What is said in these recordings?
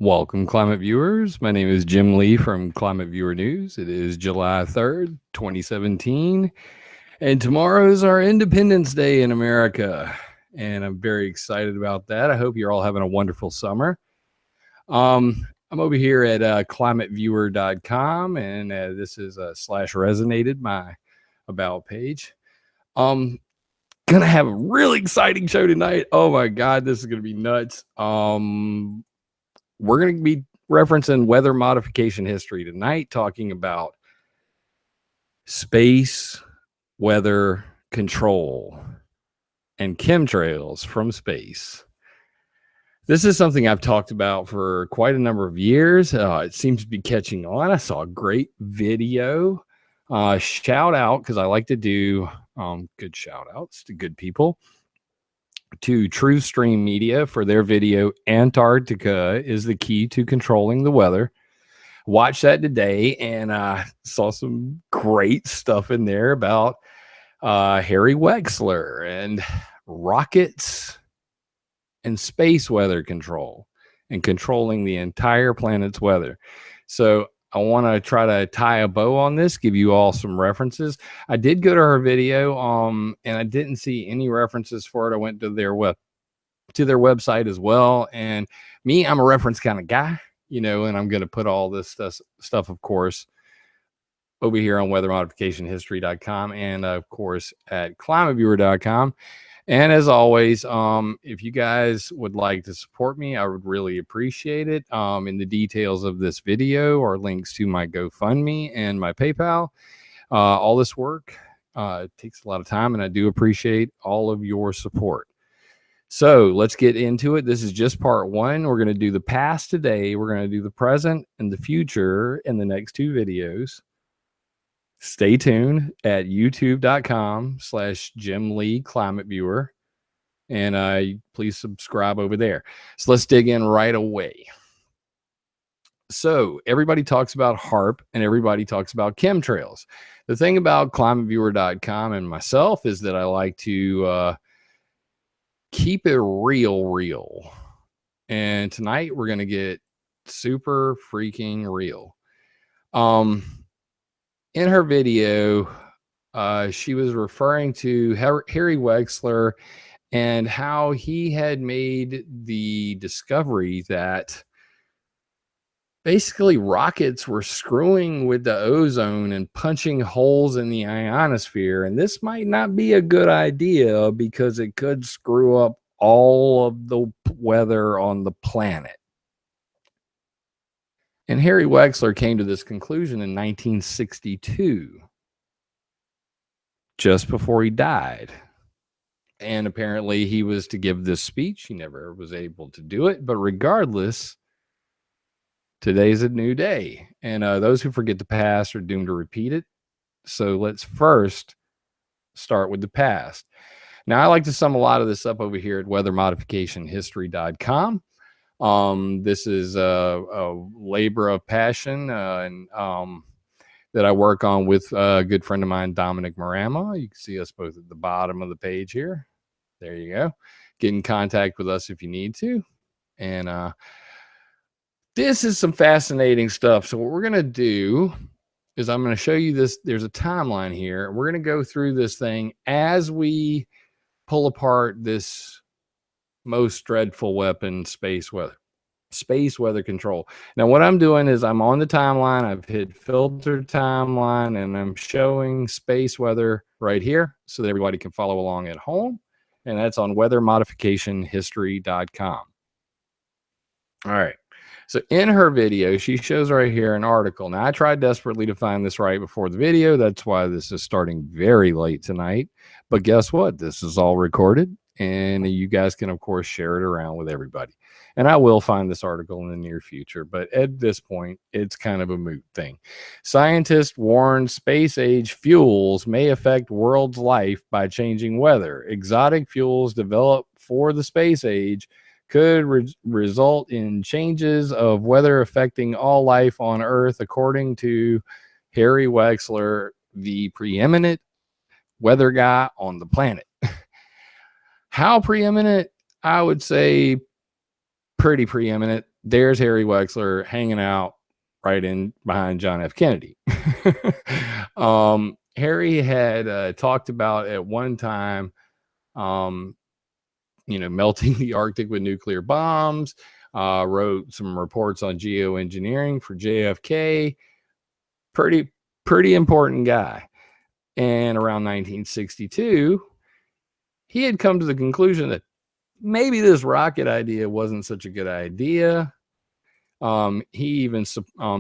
Welcome, climate viewers. My name is Jim Lee from Climate Viewer News. It is July 3rd, 2017, and tomorrow is our Independence Day in America, and I'm very excited about that. I hope you're all having a wonderful summer. I'm over here at climateviewer.com, and this is /resonated, my about page. Gonna have a really exciting show tonight. Oh my God, this is gonna be nuts. We're going to be referencing weather modification history tonight, talking about space weather control and chemtrails from space. This is something I've talked about for quite a number of years. It seems to be catching on. I saw a great video. Shout out, because I like to do good shout outs to good people, to True Stream Media for their video Antarctica is the Key to Controlling the Weather. Watched that today, and saw some great stuff in there about Harry Wexler and rockets and space weather control and controlling the entire planet's weather. So I want to try to tie a bow on this, give you all some references. I did go to her video, and I didn't see any references for it. I went to their website as well. And me, I'm a reference kind of guy, and I'm going to put all this stuff, of course, over here on weathermodificationhistory.com and, of course, at climateviewer.com. And as always, if you guys would like to support me, I would really appreciate it. In the details of this video are links to my GoFundMe and my PayPal. All this work takes a lot of time, and I do appreciate all of your support. So let's get into it. This is just part one. We're going to do the past today. We're going to do the present and the future in the next two videos. Stay tuned at youtube.com/Jim Lee Climate Viewer. And please subscribe over there. So let's dig in right away. So everybody talks about HAARP and everybody talks about chemtrails. The thing about climateviewer.com and myself is that I like to keep it real. And tonight we're going to get super freaking real. In her video, she was referring to Harry Wexler and how he had made the discovery that basically rockets were screwing with the ozone and punching holes in the ionosphere. And this might not be a good idea because it could screw up all of the weather on the planet. And Harry Wexler came to this conclusion in 1962, just before he died. And apparently he was to give this speech. He never was able to do it. But regardless, today's a new day. And those who forget the past are doomed to repeat it. So let's first start with the past. Now, I like to sum a lot of this up over here at weathermodificationhistory.com. This is a labor of passion and that I work on with a good friend of mine, Dominic Marama. You can see us both at the bottom of the page here. There you go. Get in contact with us if you need to. And this is some fascinating stuff. So what we're going to do is I'm going to show you this. There's a timeline here. We're going to go through this thing as we pull apart this most dreadful weapon, space weather control. Now, what I'm doing is I'm on the timeline. I've hit filter timeline, and I'm showing space weather right here so that everybody can follow along at home. And that's on weathermodificationhistory.com. All right. So in her video, she shows right here an article. Now, I tried desperately to find this right before the video. That's why this is starting very late tonight. But guess what? This is all recorded, and you guys can, of course, share it around with everybody. And I will find this article in the near future, but at this point, it's kind of a moot thing. Scientists warn space-age fuels may affect world's life by changing weather. Exotic fuels developed for the space age could result in changes of weather affecting all life on Earth, according to Harry Wexler, the preeminent weather guy on the planet. How preeminent? I would say pretty preeminent. there's Harry Wexler hanging out right in behind John F. Kennedy. Harry had talked about at one time, melting the Arctic with nuclear bombs, wrote some reports on geoengineering for JFK. Pretty important guy. And around 1962, he had come to the conclusion that maybe this rocket idea wasn't such a good idea. He even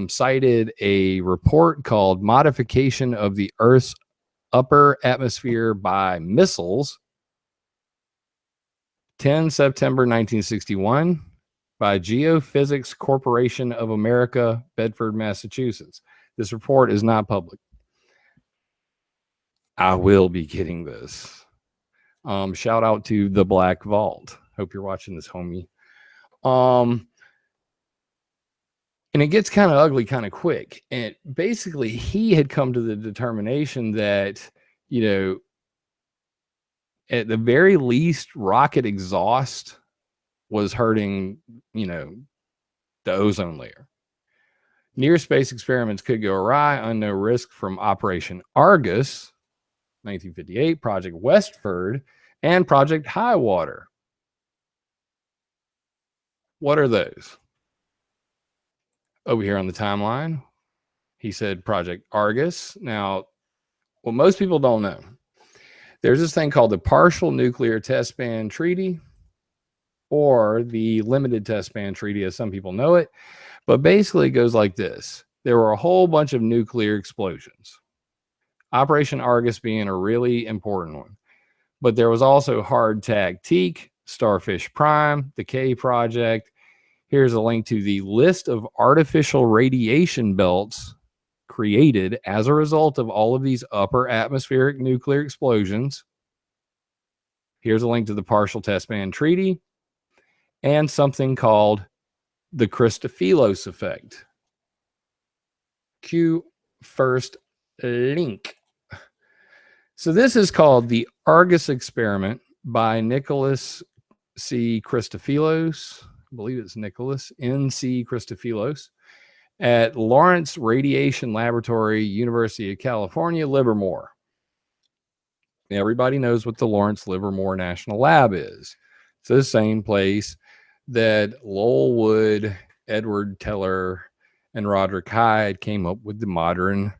cited a report called Modification of the Earth's Upper Atmosphere by Missiles, 10 September 1961, by Geophysics Corporation of America, Bedford, Massachusetts. This report is not public. I will be getting this. Shout out to the Black Vault. Hope you're watching this, homie. And it gets kind of ugly kind of quick. And basically, he had come to the determination that, at the very least, rocket exhaust was hurting, the ozone layer. Near space experiments could go awry, unknown risk from Operation Argus, 1958, Project Westford, and Project Highwater. What are those? Over here on the timeline, he said Project Argus. Now, what most people don't know, there's this thing called the Partial Nuclear Test Ban Treaty, or the Limited Test Ban Treaty, as some people know it. But basically, it goes like this. There were a whole bunch of nuclear explosions, Operation Argus being a really important one. But there was also Hardtack Teak, Starfish Prime, the K Project. Here's a link to the list of artificial radiation belts created as a result of all of these upper atmospheric nuclear explosions. Here's a link to the Partial Test Ban Treaty and something called the Christofilos effect. Cue first link. So this is called the Argus experiment by Nicholas C. Christofilos. I believe it's Nicholas N.C. Christofilos at Lawrence Radiation Laboratory, University of California, Livermore. Everybody knows what the Lawrence Livermore National Lab is. It's the same place that Lowell Wood, Edward Teller, and Roderick Hyde came up with the modern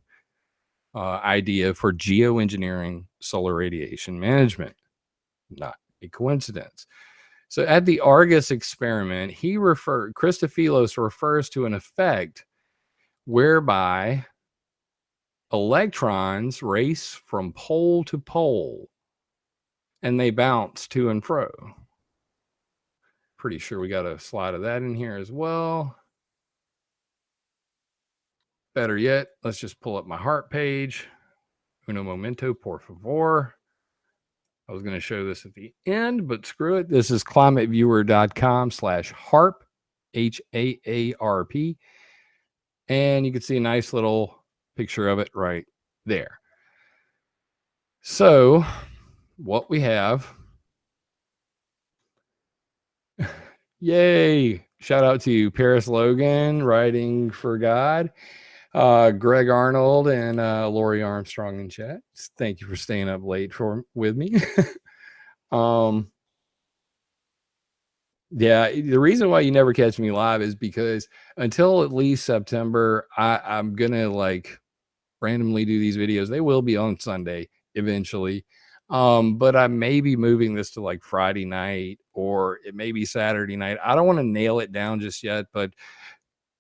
idea for geoengineering solar radiation management. Not a coincidence. So at the Argus experiment, Christofilos refers to an effect whereby electrons race from pole to pole and they bounce to and fro. Pretty sure we got a slide of that in here as well. Better yet, let's just pull up my HARP page. Uno momento, por favor. I was going to show this at the end, but screw it. This is climateviewer.com/HARP, HAARP. And you can see a nice little picture of it right there. So what we have, yay, shout out to Paris Logan, Writing for God, Greg Arnold, and Lori Armstrong in chat. Thank you for staying up late with me. Yeah, the reason why you never catch me live is because until at least September, I'm gonna randomly do these videos. They will be on Sunday eventually, but I may be moving this to Friday night, or it may be Saturday night. I don't want to nail it down just yet, but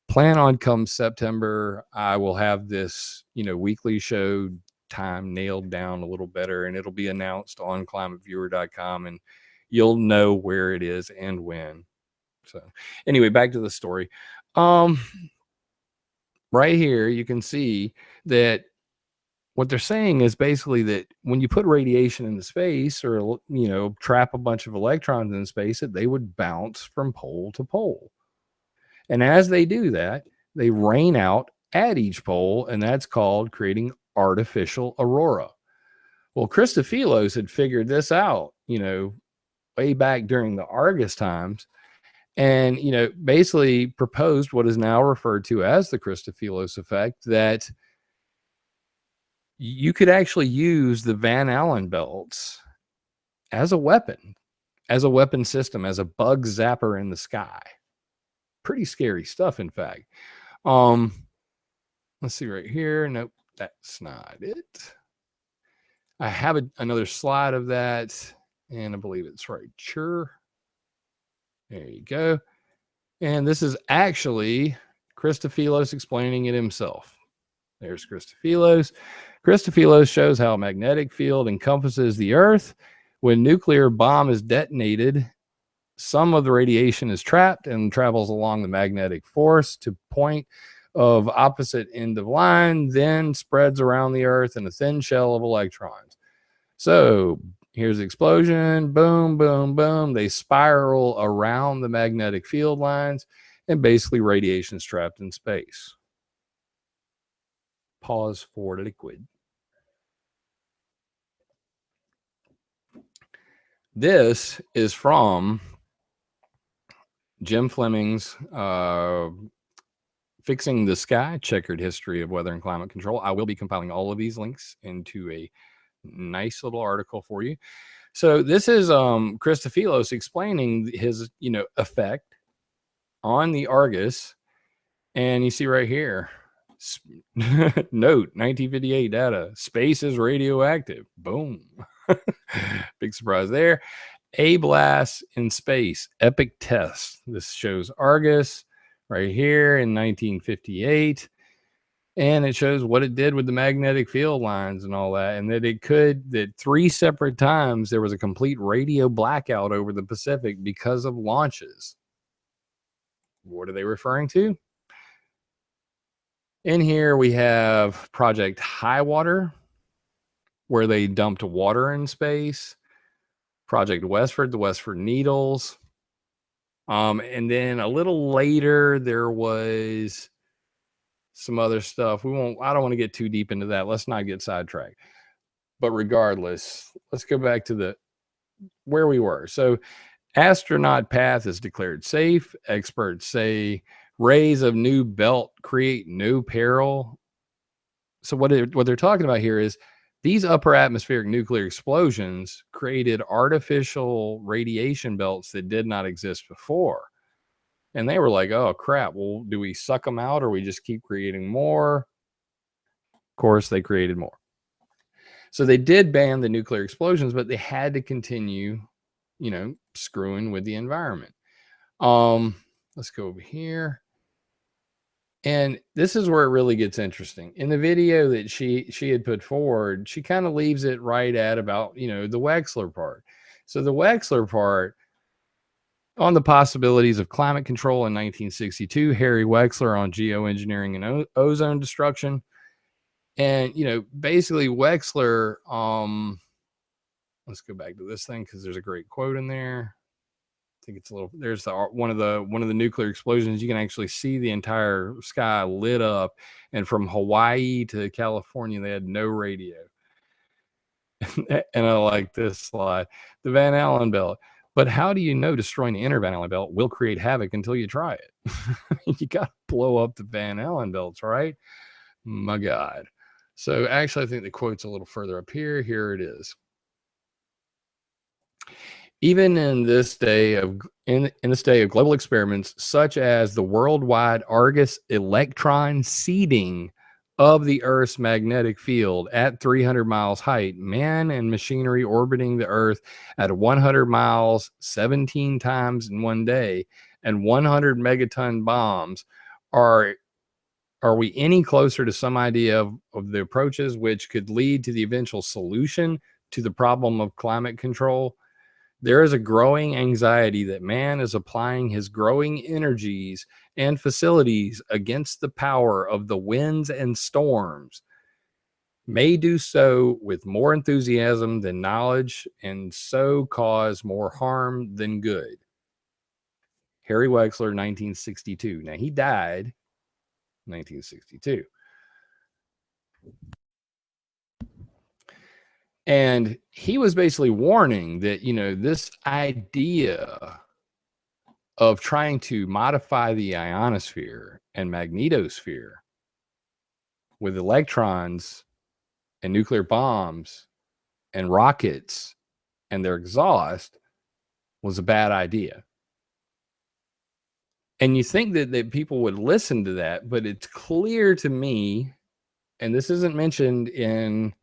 plan on come September, I will have this weekly show time nailed down a little better, and it'll be announced on climateviewer.com, and you'll know where it is and when. So anyway, back to the story. Right here, you can see that what they're saying is basically that when you put radiation into space, or trap a bunch of electrons in space, that they would bounce from pole to pole. And as they do that, they rain out at each pole, and that's called creating artificial aurora. Well, Christofilos had figured this out, way back during the Argus times, And, basically proposed what is now referred to as the Christofilos effect, that you could actually use the Van Allen belts as a weapon system, as a bug zapper in the sky. Pretty scary stuff, in fact. Let's see right here. Nope, that's not it. I have another slide of that, and I believe it's right. Sure. There you go. And this is actually Christofilos explaining it himself. There's Christofilos. Christofilos shows how a magnetic field encompasses the Earth. When nuclear bomb is detonated, some of the radiation is trapped and travels along the magnetic force to point of opposite end of line, then spreads around the Earth in a thin shell of electrons. So here's the explosion, boom, boom, boom. They spiral around the magnetic field lines, and basically radiation is trapped in space. Pause for liquid. This is from Jim Fleming's Fixing the Sky, Checkered History of Weather and Climate Control. I will be compiling all of these links into a nice little article for you. So this is Christofilos explaining his, effect on the Argus. And you see right here, note 1958 data, space is radioactive. Boom. Big surprise there. A blast in space, epic test. This shows Argus right here in 1958. And it shows what it did with the magnetic field lines and all that. And that 3 separate times there was a complete radio blackout over the Pacific because of launches. What are they referring to? In here we have Project Highwater, where they dumped water in space. Project Westford, the Westford Needles. And then a little later there was some other stuff. I don't want to get too deep into that. Let's not get sidetracked. But regardless, let's go back to where we were. So astronaut path is declared safe. Experts say rays of new belt create no peril. So what they're talking about here is these upper atmospheric nuclear explosions created artificial radiation belts that did not exist before. And they were like, oh, crap. Well, do we suck them out or we just keep creating more? Of course, they created more. So they did ban the nuclear explosions, but they had to continue, screwing with the environment. Let's go over here. And this is where it really gets interesting. In the video that she had put forward, she kind of leaves it right at about, the Wexler part. So the Wexler part, on the possibilities of climate control in 1962, Harry Wexler on geoengineering and ozone destruction. And, basically Wexler, let's go back to this thing because there's a great quote in there. I think it's there's one of the nuclear explosions. You can actually see the entire sky lit up. And from Hawaii to California, they had no radio. And I like this slide, the Van Allen belt. But how do you know destroying the inner Van Allen belt will create havoc until you try it? You got to blow up the Van Allen belts, right? My God. So actually, I think the quote's a little further up here. Here it is. Even in this day of global experiments, such as the worldwide Argus electron seeding of the Earth's magnetic field at 300 miles height, man and machinery orbiting the Earth at 100 miles 17 times in one day, and 100 megaton bombs, are we any closer to some idea of the approaches which could lead to the eventual solution to the problem of climate control? There is a growing anxiety that man is applying his growing energies and facilities against the power of the winds and storms, may do so with more enthusiasm than knowledge, and so cause more harm than good. Harry Wexler, 1962. Now, he died in 1962. And he was basically warning that, this idea of trying to modify the ionosphere and magnetosphere with electrons and nuclear bombs and rockets and their exhaust was a bad idea. And you think that people would listen to that, but it's clear to me, and this isn't mentioned in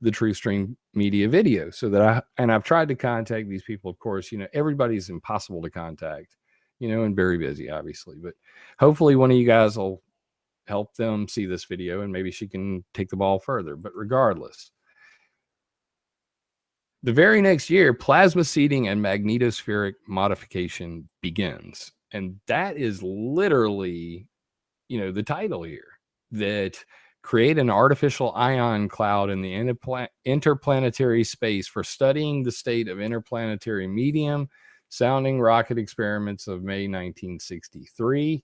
the True Stream Media video, so that I've tried to contact these people. Of course, everybody's impossible to contact, and very busy, obviously, but hopefully one of you guys will help them see this video and maybe she can take the ball further. But regardless, the very next year, plasma seeding and magnetospheric modification begins. And that is literally, the title here, that create an artificial ion cloud in the interplanetary space for studying the state of interplanetary medium, sounding rocket experiments of May 1963.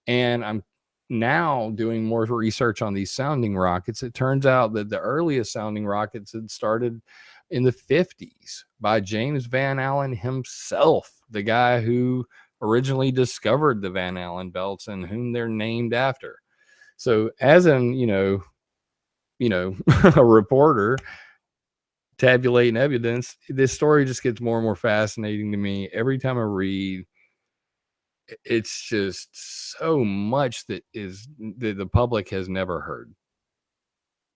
And I'm now doing more research on these sounding rockets. It turns out that the earliest sounding rockets had started in the 50s by James Van Allen himself, the guy who originally discovered the Van Allen belts and whom they're named after. So as an, a reporter tabulating evidence, this story just gets more and more fascinating to me every time I read. It's just so much that the public has never heard.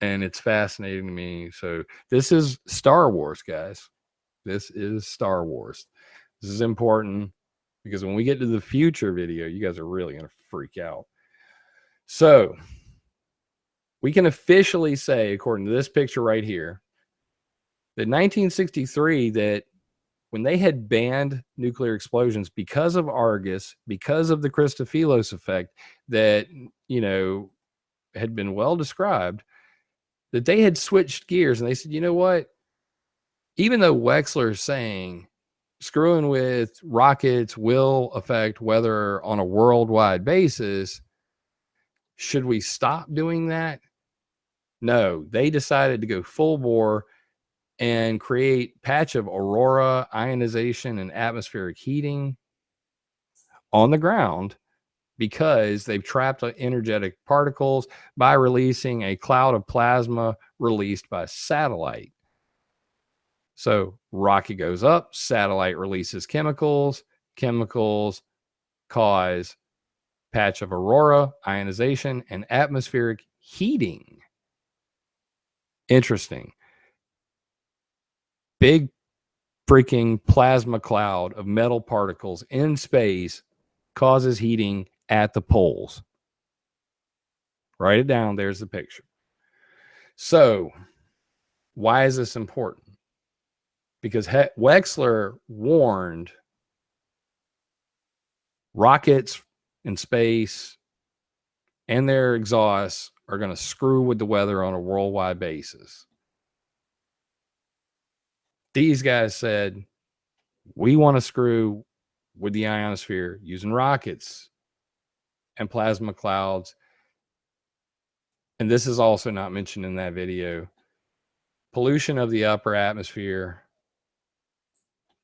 And it's fascinating to me. So this is Star Wars, guys. This is Star Wars. This is important because when we get to the future video, you guys are really going to freak out. So we can officially say, according to this picture right here, that 1963, that when they had banned nuclear explosions because of Argus, because of the Christofilos effect that, had been well described, that they had switched gears and they said, you know what? Even though Wexler is saying screwing with rockets will affect weather on a worldwide basis, should we stop doing that? No, they decided to go full bore and create patch of aurora ionization and atmospheric heating on the ground because they've trapped energetic particles by releasing a cloud of plasma released by satellite. So rocket goes up, satellite releases chemicals cause patch of aurora, ionization, and atmospheric heating. Interesting. Big freaking plasma cloud of metal particles in space causes heating at the poles. Write it down. There's the picture. So why is this important? Because Wexler warned rockets in space and their exhausts are going to screw with the weather on a worldwide basis. These guys said, we want to screw with the ionosphere using rockets and plasma clouds. And this is also not mentioned in that video. Pollution of the upper atmosphere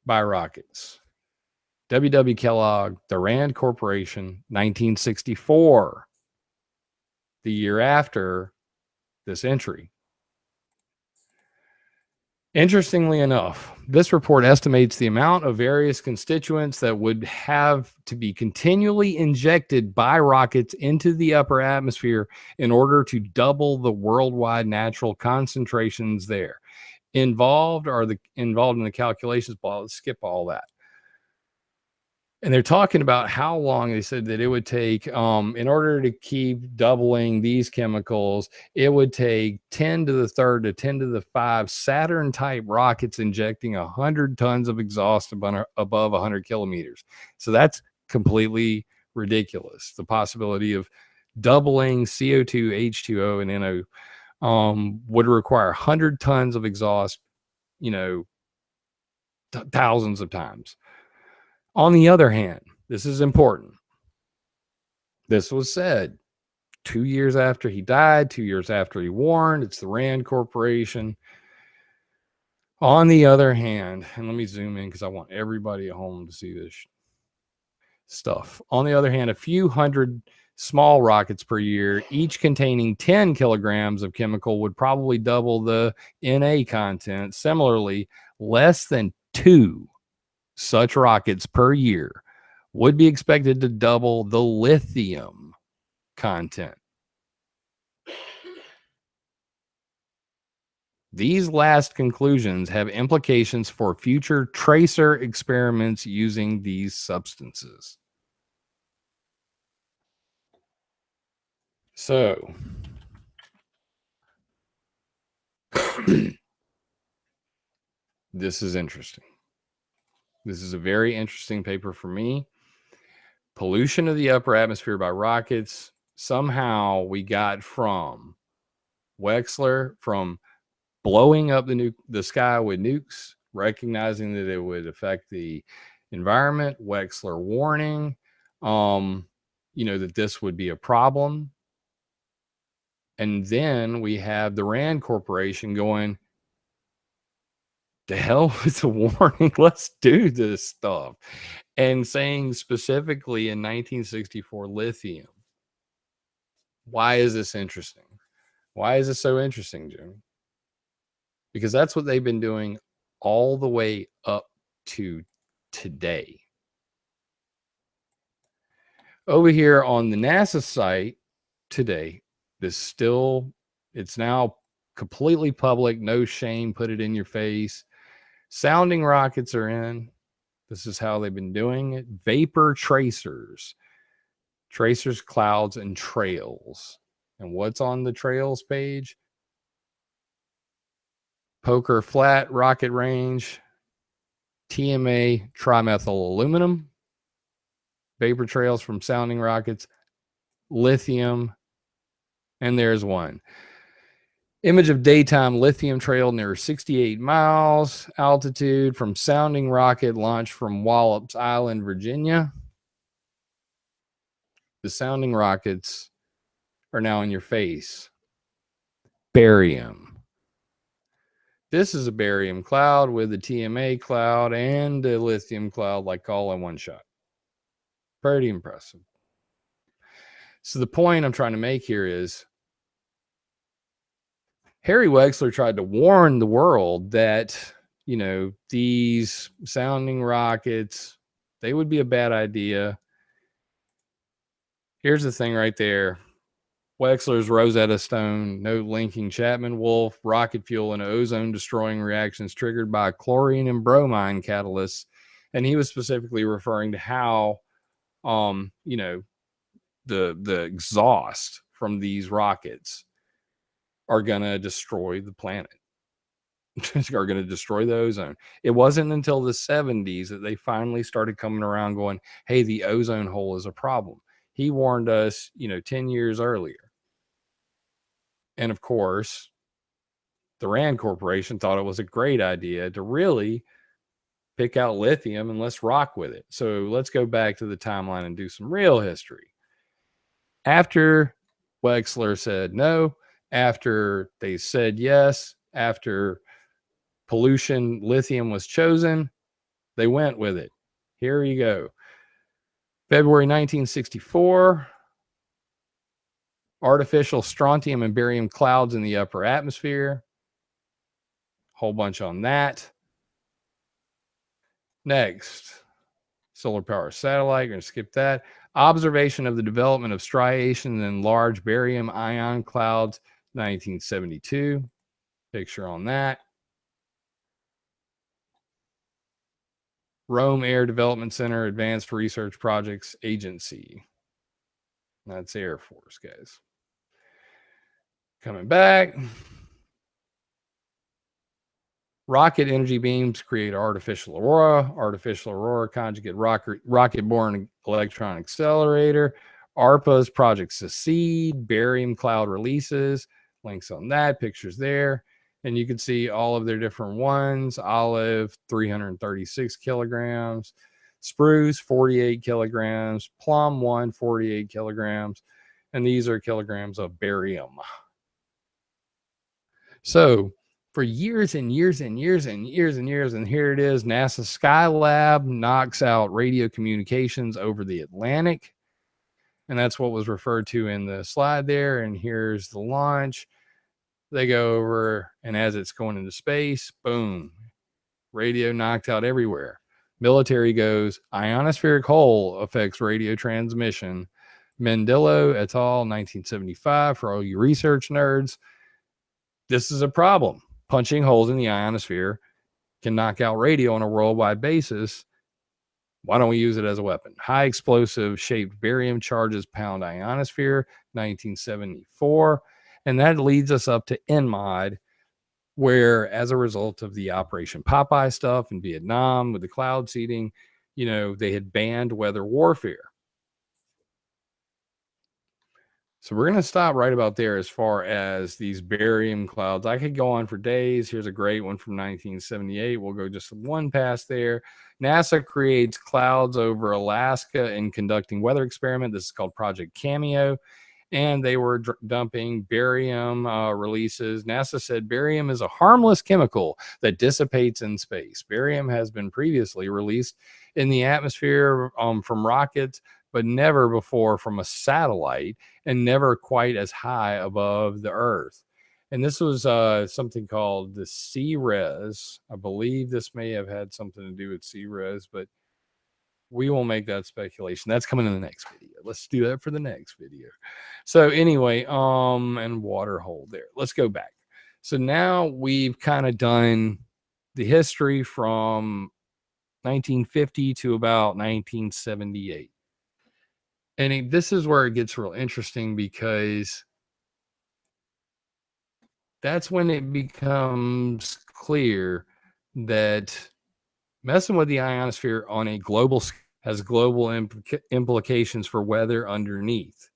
by rockets. W.W. Kellogg, the Rand Corporation, 1964, the year after this entry. Interestingly enough, this report estimates the amount of various constituents that would have to be continually injected by rockets into the upper atmosphere in order to double the worldwide natural concentrations there. Involved in the calculations, but let's skip all that. And they're talking about how long they said that it would take in order to keep doubling these chemicals. It would take 10 to the third to 10 to the 5 Saturn type rockets injecting 100 tons of exhaust above 100 kilometers. So that's completely ridiculous. The possibility of doubling CO2, H2O, and NO would require 100 tons of exhaust, thousands of times. On the other hand, this is important. This was said 2 years after he died, 2 years after he warned. It's the Rand Corporation. On the other hand, and let me zoom in because I want everybody at home to see this. stuff. On the other hand, a few hundred small rockets per year, each containing 10 kilograms of chemical, would probably double the Na content. Similarly, less than 2 such rockets per year would be expected to double the lithium content. These last conclusions have implications for future tracer experiments using these substances. So, this is interesting. This is a very interesting paper for me. Pollution of the upper atmosphere by rockets. Somehow we got from Wexler, from blowing up the sky with nukes, recognizing that it would affect the environment, Wexler warning, that this would be a problem. And then we have the Rand Corporation going, the hell with the warning, let's do this stuff. And saying specifically in 1964, lithium. Why is this interesting? Why is this so interesting, Jim? Because that's what they've been doing all the way up to today. Over here on the NASA site today, it's now completely public, no shame, put it in your face. Sounding rockets are in. This is how they've been doing it. Vapor tracers, clouds, and trails. And what's on the trails page? Poker Flat rocket range, TMA trimethyl aluminum, vapor trails from sounding rockets, lithium, and there's one. Image of daytime lithium trail near 68 miles altitude from sounding rocket launched from Wallops Island, Virginia. The sounding rockets are now in your face. Barium. This is a barium cloud with a TMA cloud and a lithium cloud, like all in one shot. Pretty impressive. So the point I'm trying to make here is Harry Wexler tried to warn the world that, these sounding rockets, they would be a bad idea. Here's the thing right there. Wexler's Rosetta Stone, no linking Chapman Wolf, rocket fuel, and ozone destroying reactions triggered by chlorine and bromine catalysts. And he was specifically referring to how, the exhaust from these rockets are going to destroy the planet, are going to destroy the ozone. It wasn't until the 70s that they finally started coming around going, hey, the ozone hole is a problem. He warned us, 10 years earlier. And of course, the Rand Corporation thought it was a great idea to really pick out lithium and let's rock with it. So let's go back to the timeline and do some real history. After Wexler said no, after they said yes, after pollution, lithium was chosen, they went with it. Here you go. February 1964, artificial strontium and barium clouds in the upper atmosphere. Whole bunch on that. Next, solar power satellite. Going to skip that. Observation of the development of striations in large barium ion clouds, 1972. Picture on that. Rome Air Development Center Advanced Research Projects Agency. That's Air Force, guys. Coming back. Rocket energy beams create artificial aurora conjugate rocket-borne electron accelerator. ARPA's Project Succeed, barium cloud releases, links on that, pictures there. And you can see all of their different ones. Olive, 336 kilograms. Spruce, 48 kilograms. Plum 1, 48 kilograms. And these are kilograms of barium. So for years and years and years and years and years. And here it is. NASA Skylab knocks out radio communications over the Atlantic. And that's what was referred to in the slide there. And here's the launch. They go over, and as it's going into space, boom, radio knocked out everywhere. Military goes, ionospheric hole affects radio transmission. Mendillo et al., 1975, for all you research nerds. This is a problem. Punching holes in the ionosphere can knock out radio on a worldwide basis. Why don't we use it as a weapon? High explosive shaped barium charges pound ionosphere, 1974. And that leads us up to NMOD, where as a result of the Operation Popeye stuff in Vietnam with the cloud seeding, they had banned weather warfare. So we're going to stop right about there as far as these barium clouds. I could go on for days. Here's a great one from 1978. We'll go just one past there. NASA creates clouds over Alaska in conducting weather experiment. This is called Project Cameo. And they were dumping barium releases. NASA said barium is a harmless chemical that dissipates in space. Barium has been previously released in the atmosphere from rockets, but never before from a satellite, and never quite as high above the Earth. And this was something called the CRES. I believe this may have had something to do with CRES, but we will make that speculation. That's coming in the next video. Let's do that for the next video. So anyway, and water hole there. Let's go back. So now we've kind of done the history from 1950 to about 1978. And this is where it gets real interesting, because that's when it becomes clear that messing with the ionosphere on a global scale has global implications for weather underneath.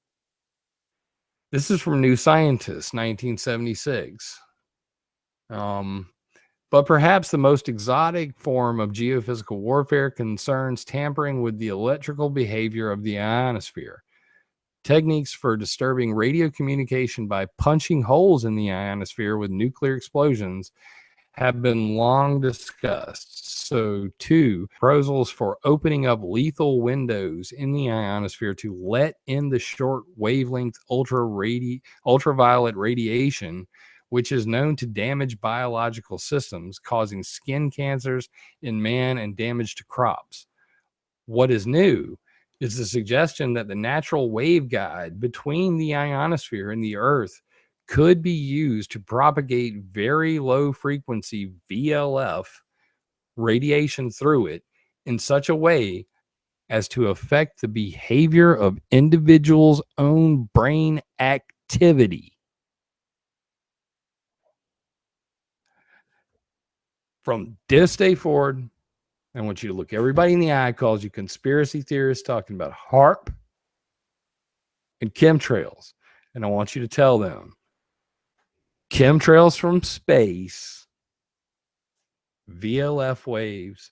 This is from New Scientist, 1976. But perhaps the most exotic form of geophysical warfare concerns tampering with the electrical behavior of the ionosphere. Techniques for disturbing radio communication by punching holes in the ionosphere with nuclear explosions have been long discussed. So, too, proposals for opening up lethal windows in the ionosphere to let in the short wavelength ultraviolet radiation, which is known to damage biological systems, causing skin cancers in man and damage to crops. What is new is the suggestion that the natural waveguide between the ionosphere and the Earth could be used to propagate very low frequency VLF radiation through it in such a way as to affect the behavior of individuals' own brain activity. From this day forward, I want you to look everybody in the eye, calls you conspiracy theorists talking about HARP and chemtrails. And I want you to tell them chemtrails from space, VLF waves,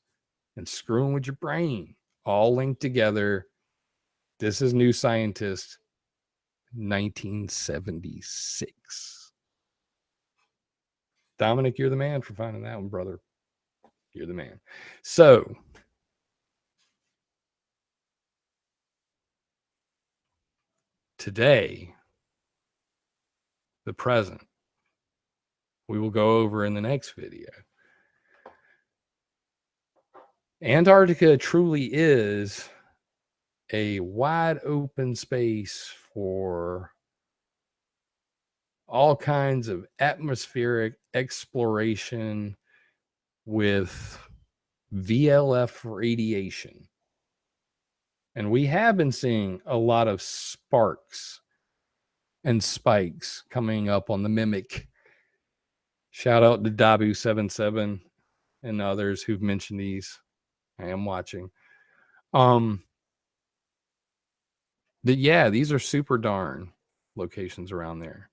and screwing with your brain, all linked together. This is New Scientist, 1976. Dominic, you're the man for finding that one, brother. You're the man. So, today, the present, we will go over in the next video. Antarctica truly is a wide open space for all kinds of atmospheric exploration with VLF radiation. And we have been seeing a lot of sparks and spikes coming up on the Mimic. Shout out to Dabu77 and others who've mentioned these. I am watching. But yeah, these are super darn locations around there.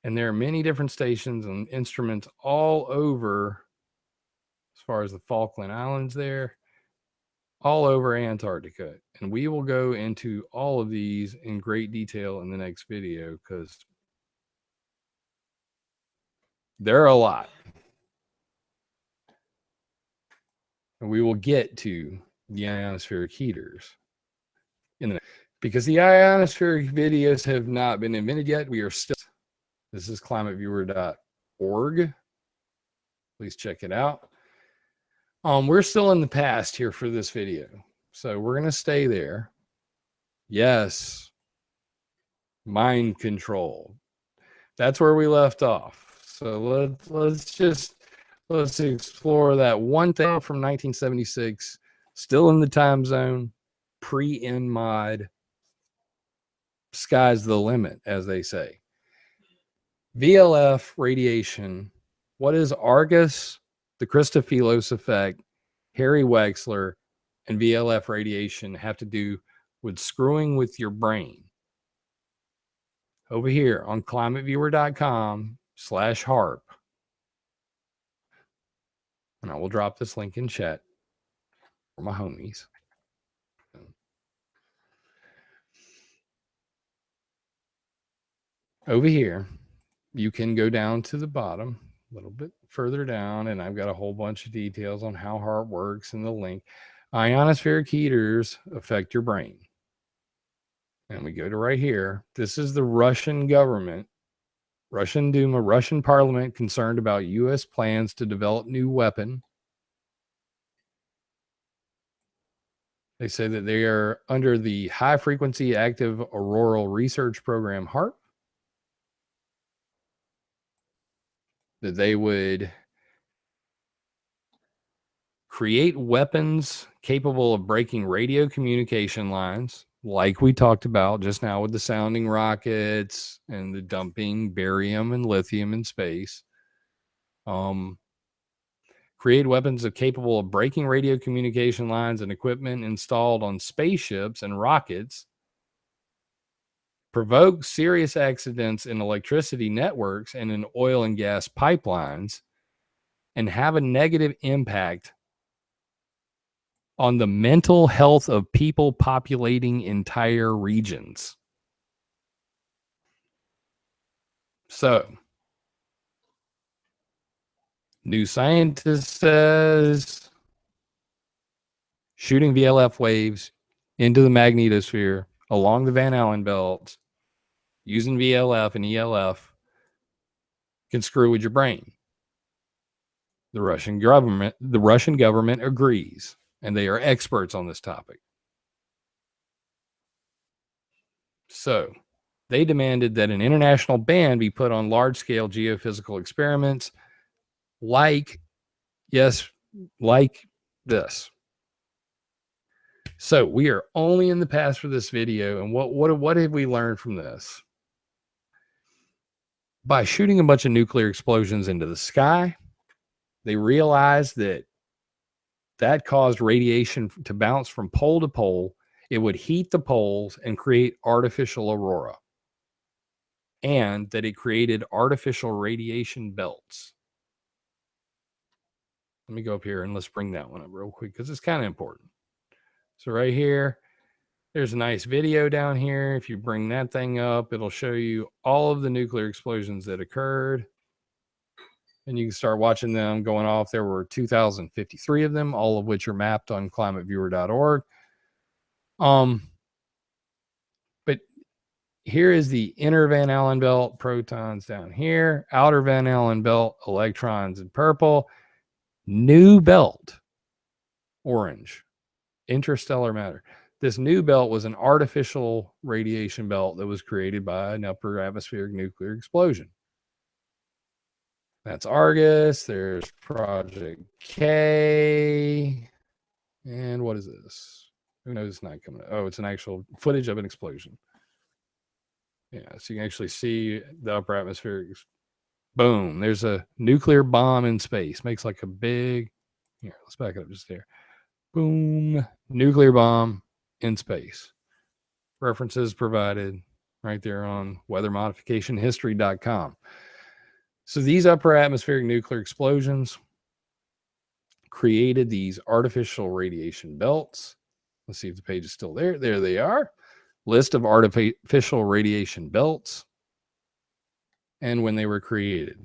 And there are many different stations and instruments all over, as far as the Falkland Islands there, all over Antarctica. And we will go into all of these in great detail in the next video, because There are a lot. And we will get to the ionospheric heaters because the ionospheric videos have not been invented yet. We are still, this is climateviewer.org. Please check it out. We're still in the past here for this video. So we're going to stay there. Yes. Mind control. That's where we left off. So let's explore that one thing from 1976, still in the time zone, pre-NMOD. Sky's the limit, as they say. VLF radiation. What is Argus, the Christofilos effect, Harry Wexler, and VLF radiation have to do with screwing with your brain? Over here on climateviewer.com/HARP. And I will drop this link in chat for my homies. Over here, you can go down to the bottom, a little bit further down, and I've got a whole bunch of details on how HARP works and the link. Ionospheric heaters affect your brain. And we go to right here. This is the Russian government, Russian Duma, Russian parliament concerned about U.S. plans to develop new weapon. They say that they are under the High Frequency Active Auroral Research Program, HARP. That they would create weapons capable of breaking radio communication lines, like we talked about just now with the sounding rockets and the dumping barium and lithium in space. Create weapons capable of breaking radio communication lines and equipment installed on spaceships and rockets. Provoke serious accidents in electricity networks and in oil and gas pipelines, and have a negative impact on the mental health of people populating entire regions. So, New Scientist says shooting VLF waves into the magnetosphere along the Van Allen belts using VLF and ELF can screw with your brain. The Russian government agrees, and they are experts on this topic. So, they demanded that an international ban be put on large-scale geophysical experiments like this. So we are only in the past for this video, and what have we learned from this? By shooting a bunch of nuclear explosions into the sky, they realized that caused radiation to bounce from pole to pole. It would heat the poles and create artificial aurora, and that it created artificial radiation belts. Let me go up here and let's bring that one up real quick because it's kind of important. So right here, there's a nice video down here. If you bring that thing up, it'll show you all of the nuclear explosions that occurred. And you can start watching them going off. There were 2,053 of them, all of which are mapped on climateviewer.org. But here is the inner Van Allen belt, protons down here, outer Van Allen belt, electrons in purple, new belt, orange, interstellar matter. This new belt was an artificial radiation belt that was created by an upper atmospheric nuclear explosion. That's Argus. There's Project K. And what is this? Who knows? It's not coming up. Oh, it's an actual footage of an explosion. Yeah, so you can actually see the upper atmospheric. Boom. There's a nuclear bomb in space. Makes like a big. Here, let's back it up just there. Boom. Nuclear bomb in space. References provided right there on weathermodificationhistory.com. So these upper atmospheric nuclear explosions created these artificial radiation belts. Let's see if the page is still there. There they are. List of artificial radiation belts and when they were created.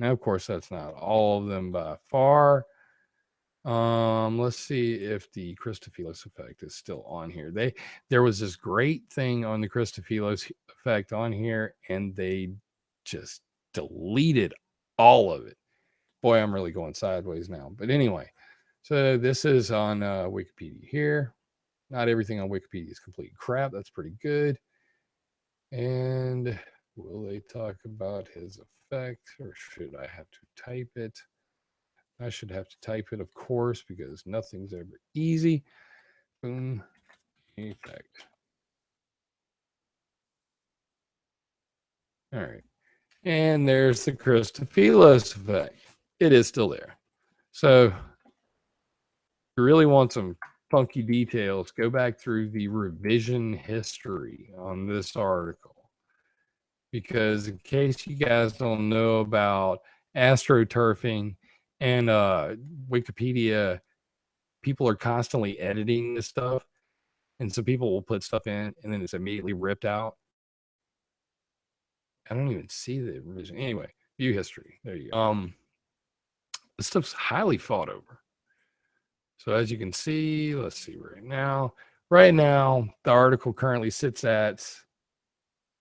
Now, of course, that's not all of them by far. Let's see if the Christofelis effect is still on here. There was this great thing on the Christofelis effect on here, and they just deleted all of it. Boy, I'm really going sideways now. But anyway, so this is on Wikipedia here. Not everything on Wikipedia is complete crap. That's pretty good. And will they talk about his effect, or should I have to type it? I should have to type it, of course, because nothing's ever easy. Boom, effect. All right. And there's the Christofelis effect. It is still there. So if you really want some funky details, go back through the revision history on this article. Because in case you guys don't know about astroturfing and Wikipedia, people are constantly editing this stuff. And so people will put stuff in and then it's immediately ripped out. I don't even see the revision. Anyway, view history. There you go. This stuff's highly fought over. So as you can see, let's see right now. Right now, the article currently sits at,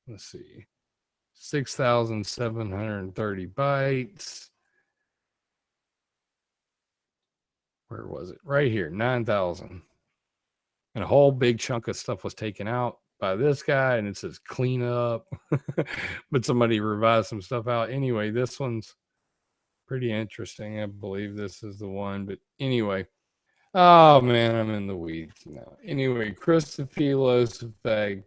let's see, 6,730 bytes. Where was it? Right here, 9,000. And a whole big chunk of stuff was taken out by this guy, and it says clean up. But somebody revised some stuff out. Anyway, this one's pretty interesting. I believe this is the one. But anyway, oh man, I'm in the weeds now. Anyway, Christofelis effect.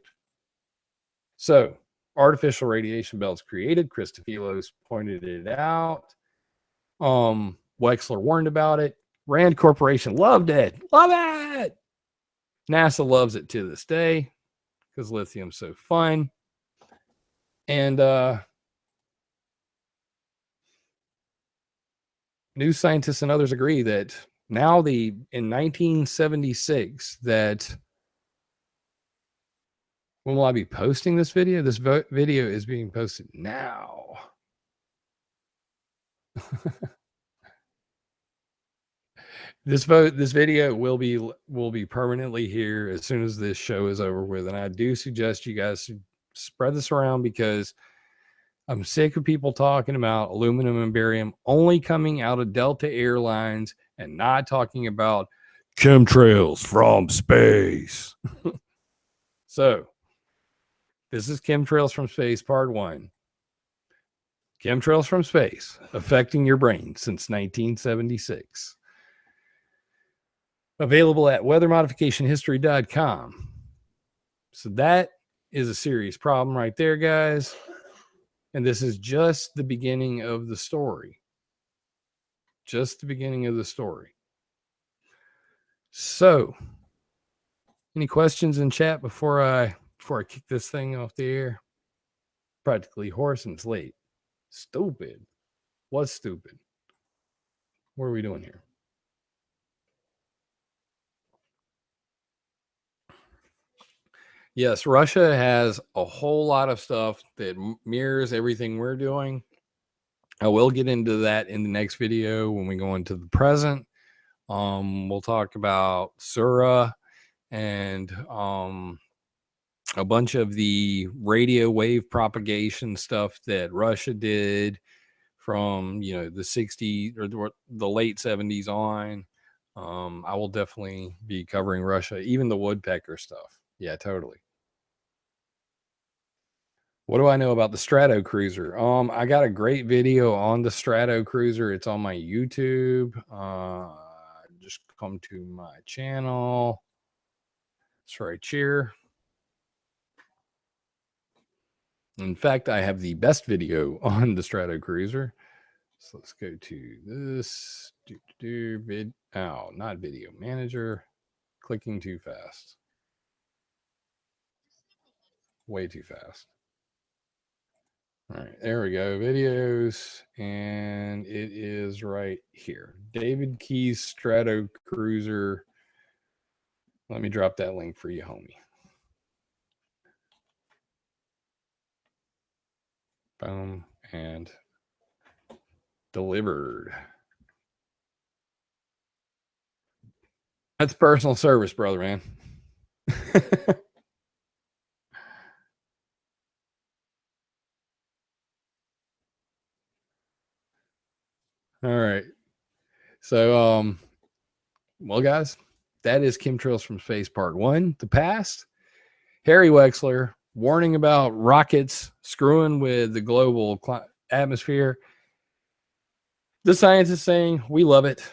So, artificial radiation belts created. Christofelis pointed it out. Wexler warned about it. Rand Corporation loved it. Love it. NASA loves it to this day because lithium's so fun. And new scientists and others agree that now in 1976 that when will I be posting this video? This video is being posted now. This video will be permanently here as soon as this show is over with, and I do suggest you guys spread this around because I'm sick of people talking about aluminum and barium only coming out of Delta Airlines and not talking about chemtrails from space. So, this is Chemtrails from Space Part 1. Chemtrails from space affecting your brain since 1976. Available at weathermodificationhistory.com. So that is a serious problem right there, guys. And this is just the beginning of the story. Just the beginning of the story. So, any questions in chat before I kick this thing off the air? Practically hoarse and it's late. Stupid. What's stupid? What are we doing here? Yes, Russia has a whole lot of stuff that mirrors everything we're doing. I will get into that in the next video when we go into the present. We'll talk about Sura and a bunch of the radio wave propagation stuff that Russia did from the 60s or the late 70s on. I will definitely be covering Russia, even the woodpecker stuff. Yeah, totally. What do I know about the Strato Cruiser? I got a great video on the Strato Cruiser. It's on my YouTube. Just come to my channel. It's right here. In fact, I have the best video on the Strato Cruiser. So let's go to this. Not video manager. Clicking too fast. Way too fast. All right, there we go. Videos, and it is right here. David Keyes Strato Cruiser. Let me drop that link for you, homie. Boom, and Delivered. That's personal service, brother, man. All right. So, well, guys, that is Chemtrails from Space Part 1, The Past. Harry Wexler warning about rockets screwing with the global atmosphere. The scientists saying, we love it.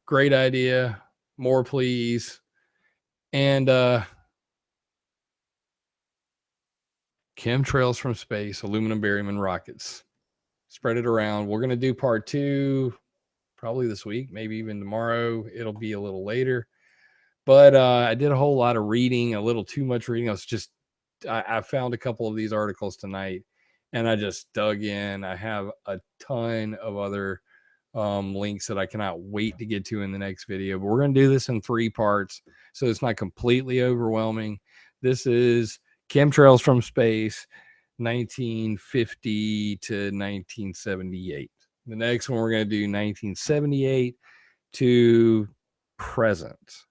Great idea. More, please. And Chemtrails from Space, aluminum, barium, and rockets. Spread it around. We're going to do part 2 probably this week, maybe even tomorrow. It'll be a little later. But I did a whole lot of reading, a little too much reading. I found a couple of these articles tonight and I just dug in. I have a ton of other links that I cannot wait to get to in the next video. But we're going to do this in 3 parts so it's not completely overwhelming. This is Chemtrails from Space, 1950 to 1978. The next one we're going to do 1978 to present.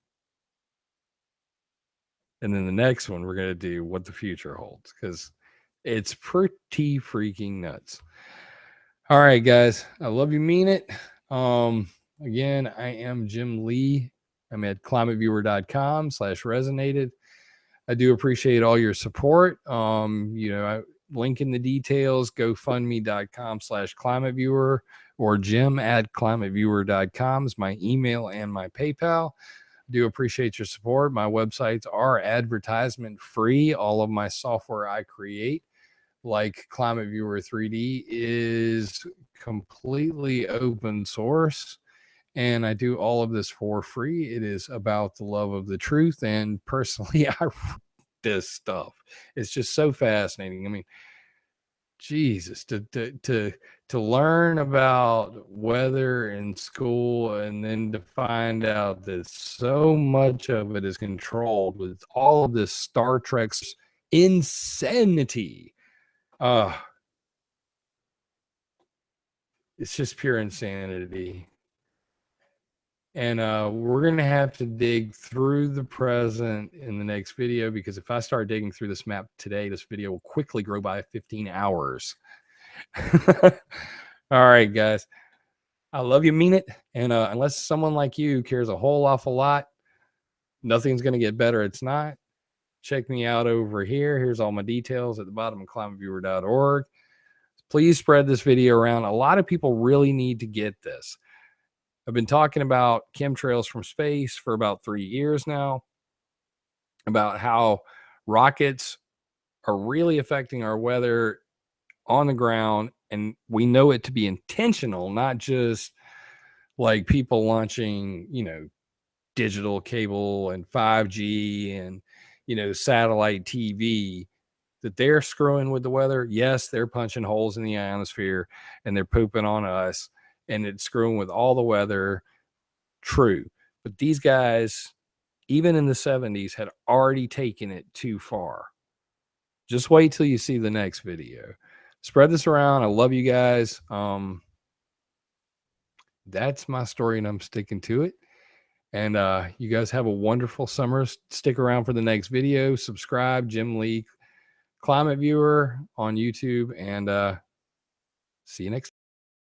And then the next one we're going to do what the future holds, because it's pretty freaking nuts. All right, guys, I love you, mean it. Again, I am Jim Lee. I'm at climateviewer.com/resonated. I do appreciate all your support. I link in the details, gofundme.com/climateviewer, or jim@climateviewer.com is my email and my PayPal. Do appreciate your support. My websites are advertisement free. All of my software I create, like Climate Viewer 3D, is completely open source, and I do all of this for free. It is about the love of the truth, and personally, I this stuff. It's just so fascinating. I mean, Jesus, to learn about weather in school and then to find out that so much of it is controlled with all of this Star Trek's insanity. It's just pure insanity. And we're going to have to dig through the present in the next video, because if I start digging through this map today, this video will quickly grow by 15 hours. All right, guys. I love you, mean it. And unless someone like you cares a whole awful lot, nothing's going to get better. It's not. Check me out over here. Here's all my details at the bottom of climateviewer.org. Please spread this video around. A lot of people really need to get this. I've been talking about chemtrails from space for about 3 years now, about how rockets are really affecting our weather on the ground. And we know it to be intentional, not just like people launching, digital cable and 5G and, satellite TV, that they're screwing with the weather. Yes, they're punching holes in the ionosphere and they're pooping on us and it's screwing with all the weather. True. But these guys, even in the 70s, had already taken it too far. Just wait till you see the next video. Spread this around. I love you guys. That's my story and I'm sticking to it. And you guys have a wonderful summer. Stick around for the next video. Subscribe, Jim Lee, Climate Viewer on YouTube, and see you next time.